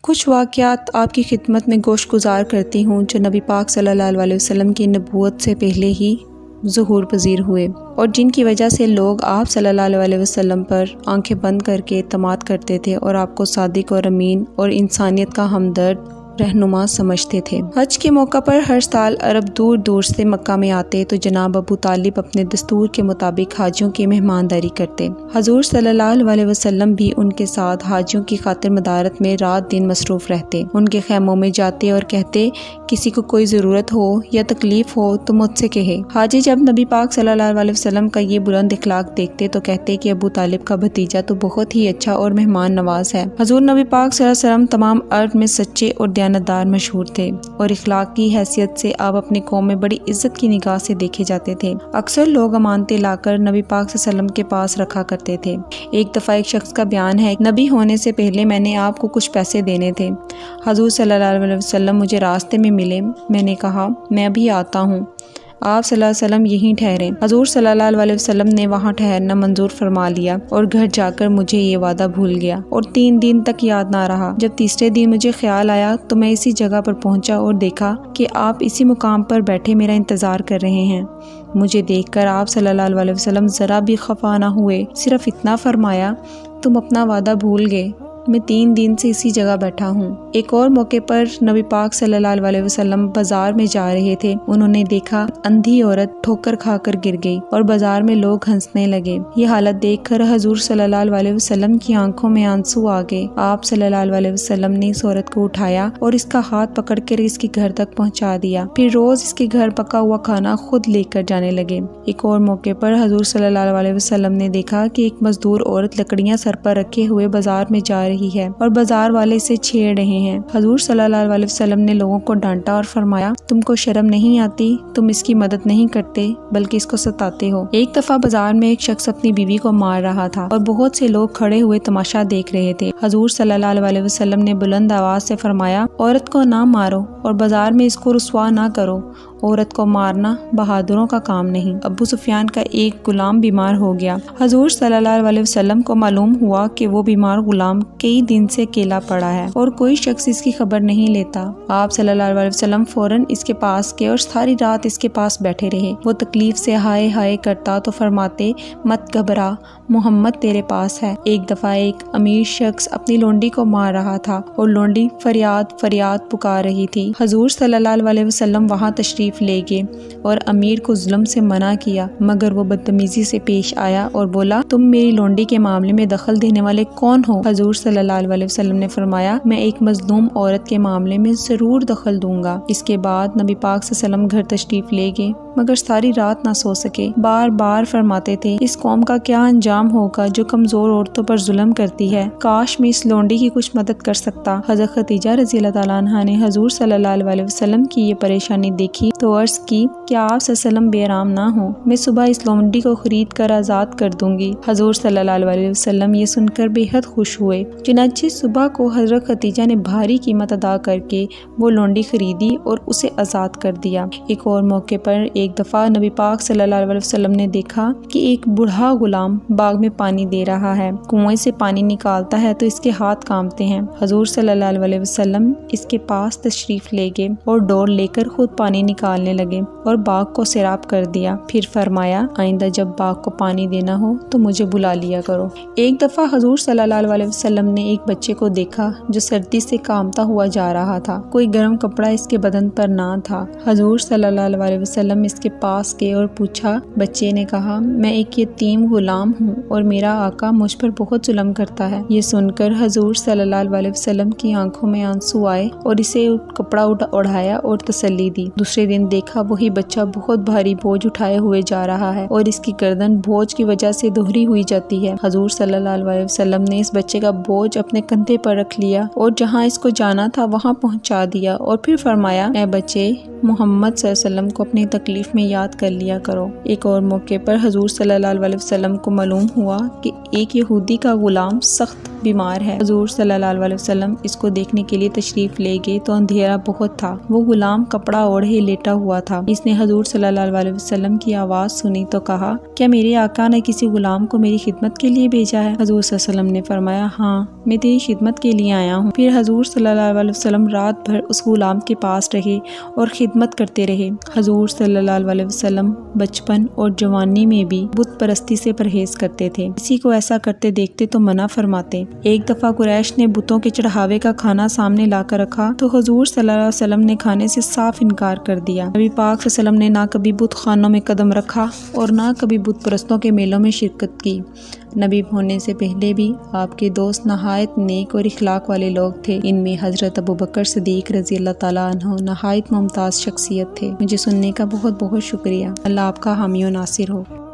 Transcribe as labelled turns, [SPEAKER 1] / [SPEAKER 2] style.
[SPEAKER 1] کچھ واقعات آپ کی خدمت میں گوش گزار کرتی ہوں جو نبی پاک صلی اللہ علیہ وسلم کی نبوت سے پہلے ہی ظہور پذیر ہوئے، اور جن کی وجہ سے لوگ آپ صلی اللہ علیہ وسلم پر آنکھیں بند کر کے اعتماد کرتے تھے اور آپ کو صادق اور امین اور انسانیت کا ہمدرد رہنما سمجھتے تھے۔ حج کے موقع پر ہر سال عرب دور دور سے مکہ میں آتے تو جناب ابو طالب اپنے دستور کے مطابق حاجیوں کی مہمانداری کرتے۔ حضور صلی اللہ علیہ وسلم بھی ان کے ساتھ حاجیوں کی خاطر مدارت میں رات دن مصروف رہتے، ان کے خیموں میں جاتے اور کہتے کسی کو کوئی ضرورت ہو یا تکلیف ہو تو مجھ سے کہے۔ حاجی جب نبی پاک صلی اللہ علیہ وسلم کا یہ بلند اخلاق دیکھتے تو کہتے کہ ابو طالب کا بھتیجا تو بہت ہی اچھا اور مہمان نواز ہے۔ حضور نبی پاک صلی اللہ علیہ وسلم تمام عرب میں سچے اور دیانتدار مشہور تھے، اور اخلاق کی حیثیت سے آپ اپنی قوم میں بڑی عزت کی نگاہ سے دیکھے جاتے تھے۔ اکثر لوگ امانتیں لا کر نبی پاک صلی اللہ علیہ وسلم کے پاس رکھا کرتے تھے۔ ایک دفعہ ایک شخص کا بیان ہے، نبی ہونے سے پہلے میں نے آپ کو کچھ پیسے دینے تھے، حضور صلی اللہ علیہ وسلم مجھے راستے میں ملے، میں نے کہا میں ابھی آتا ہوں، آپ صلی اللہ علیہ وسلم یہیں ٹھہرے۔ حضور صلی اللہ علیہ وسلم نے وہاں ٹھہرنا منظور فرما لیا اور گھر جا کر مجھے یہ وعدہ بھول گیا اور 3 دن تک یاد نہ رہا۔ جب تیسرے دن مجھے خیال آیا تو میں اسی جگہ پر پہنچا اور دیکھا کہ آپ اسی مقام پر بیٹھے میرا انتظار کر رہے ہیں۔ مجھے دیکھ کر آپ صلی اللہ علیہ وسلم ذرا بھی خفا نہ ہوئے، صرف اتنا فرمایا تم اپنا وعدہ بھول گئے، میں 3 دن سے اسی جگہ بیٹھا ہوں۔ ایک اور موقع پر نبی پاک صلی اللہ علیہ وسلم بازار میں جا رہے تھے، انہوں نے دیکھا اندھی عورت ٹھوکر کھا کر گر گئی اور بازار میں لوگ ہنسنے لگے۔ یہ حالت دیکھ کر حضور صلی اللہ علیہ وسلم کی آنکھوں میں آنسو آ گئے۔ آپ صلی اللہ علیہ وسلم نے اس عورت کو اٹھایا اور اس کا ہاتھ پکڑ کر اس کے گھر تک پہنچا دیا، پھر روز اس کے گھر پکا ہوا کھانا خود لے کر جانے لگے۔ ایک اور موقع پر حضور صلی اللہ علیہ وسلم نے دیکھا کہ ایک مزدور عورت لکڑیاں سر پر رکھے ہوئے بازار میں جا رہی ہے اور بازار والے اسے چھیڑ رہے ہیں۔ حضور صلی اللہ علیہ وسلم نے لوگوں کو ڈانٹا اور فرمایا تم کو شرم نہیں آتی، تم اس کی مدد نہیں کرتے بلکہ اس کو ستاتے ہو۔ ایک دفعہ بازار میں ایک شخص اپنی بیوی کو مار رہا تھا اور بہت سے لوگ کھڑے ہوئے تماشا دیکھ رہے تھے۔ حضور صلی اللہ علیہ وسلم نے بلند آواز سے فرمایا عورت کو نہ مارو اور بازار میں اس کو رسوا نہ کرو، عورت کو مارنا بہادروں کا کام نہیں۔ ابو سفیان کا ایک غلام بیمار ہو گیا۔ حضور صلی اللہ علیہ وسلم کو معلوم ہوا کہ وہ بیمار غلام کئی دن سے اکیلا پڑا ہے اور کوئی شخص اس کی خبر نہیں لیتا۔ آپ صلی اللہ علیہ وسلم فوراً اس کے پاس گئے اور ساری رات اس کے پاس بیٹھے رہے۔ وہ تکلیف سے ہائے ہائے کرتا تو فرماتے مت گھبرا، محمد تیرے پاس ہے۔ ایک دفعہ ایک امیر شخص اپنی لونڈی کو مار رہا تھا اور لونڈی فریاد فریاد پکار رہی تھی۔ حضور صلی اللہ علیہ وسلم وہاں تشریف لے گئے اور امیر کو ظلم سے منع کیا، مگر وہ بدتمیزی سے پیش آیا اور بولا تم میری لونڈی کے معاملے میں دخل دینے والے کون ہو؟ حضور صلی اللہ علیہ وسلم نے فرمایا میں ایک مظلوم عورت کے معاملے میں ضرور دخل دوں گا۔ اس کے بعد نبی پاک صلی اللہ علیہ وسلم گھر تشریف لے گئے مگر ساری رات نہ سو سکے، بار بار فرماتے تھے اس قوم کا کیا انجام ہوگا جو کمزور عورتوں پر ظلم کرتی ہے، کاش میں اس لونڈی کی کچھ مدد کر سکتا۔ حضرت خدیجہ رضی اللہ تعالیٰ عنہا نے حضور صلی اللہ علیہ وسلم کی یہ پریشانی دیکھی تو عرض کی کہ آپ صلی اللہ علیہ وسلم بے آرام نہ ہوں، میں صبح اس لونڈی کو خرید کر آزاد کر دوں گی۔ حضور صلی اللہ علیہ وسلم یہ سن کر بے حد خوش ہوئے، چنانچہ صبح کو حضرت خدیجہ نے بھاری قیمت ادا کر کے وہ لونڈی خریدی اور اسے آزاد کر دیا۔ ایک اور موقع پر ایک دفعہ نبی پاک صلی اللہ علیہ وسلم نے دیکھا کہ ایک بوڑھا غلام باغ میں پانی دے رہا ہے، کنویں سے پانی نکالتا ہے تو اس کے ہاتھ کانپتے ہیں۔ حضور صلی اللہ علیہ وسلم اس کے پاس تشریف لے گئے اور ڈور لے کر خود پانی نکالنے لگے اور باغ کو سیراب کر دیا، پھر فرمایا آئندہ جب باغ کو پانی دینا ہو تو مجھے بلا لیا کرو۔ ایک دفعہ حضور صلی اللہ علیہ وسلم نے ایک بچے کو دیکھا جو سردی سے کانپتا ہوا جا رہا تھا، کوئی گرم کپڑا اس کے بدن پر نہ تھا۔ حضور صلی اللہ علیہ وسلم اس کے پاس گئے اور پوچھا، بچے نے کہا میں ایک یتیم غلام ہوں اور میرا آقا مجھ پر بہت ظلم کرتا ہے۔ یہ سن کر حضور صلی اللہ علیہ وسلم کی آنکھوں میں آنسو آئے اور اسے کپڑا اڑایا اور تسلی دی۔ دوسرے دن دیکھا وہی بچہ بہت بھاری بوجھ اٹھائے ہوئے جا رہا ہے اور اس کی گردن بوجھ کی وجہ سے دوہری ہوئی جاتی ہے۔ حضور صلی اللہ علیہ وسلم نے اس بچے کا بوجھ اپنے کندھے پر رکھ لیا اور جہاں اس کو جانا تھا وہاں پہنچا دیا اور پھر فرمایا اے بچے محمد صلی اللہ علیہ وسلم کو اپنی تکلیف میں یاد کر لیا کرو۔ ایک اور موقع پر حضور صلی اللہ علیہ وسلم کو معلوم ہوا کہ ایک یہودی کا غلام سخت بیمار ہے۔ حضور صلی اللہ علیہ وسلم اس کو دیکھنے کے لیے تشریف لے گئے تو اندھیرا بہت تھا۔ وہ غلام کپڑا اوڑھے لیٹا ہوا تھا۔ اس نے حضور صلی اللہ علیہ وسلم کی آواز سنی تو کہا، کیا میرے آقا نے کسی غلام کو میری خدمت کے لیے بھیجا ہے؟ حضور صلی اللہ علیہ وسلم نے فرمایا، ہاں، میں تیری خدمت کے لیے آیا ہوں۔ پھر حضور صلی اللہ علیہ وسلم رات بھر اس غلام کے پاس رہے اور خدمت کرتے رہے۔ حضور صلی اللہ علیہ وسلم بچپن اور جوانی میں بھی بت پرستی سے پرہیز کرتے تھے۔ کسی کو ایسا کرتے دیکھتے تو منع فرماتے۔ ایک دفعہ قریش نے بتوں کے چڑھاوے کا کھانا سامنے لا کر رکھا تو حضور صلی اللہ علیہ وسلم نے کھانے سے صاف انکار کر دیا۔ نبی پاک صلی اللہ علیہ وسلم نے نہ کبھی بت خانوں میں قدم رکھا اور نہ کبھی بت پرستوں کے میلوں میں شرکت کی۔ نبی ہونے سے پہلے بھی آپ کے دوست نہایت نیک اور اخلاق والے لوگ تھے۔ ان میں حضرت ابوبکر صدیق رضی اللہ تعالیٰ عنہ نہایت ممتاز شخصیت تھے۔ مجھے سننے کا بہت بہت شکریہ۔ اللہ آپ کا حامی و ناصر ہو۔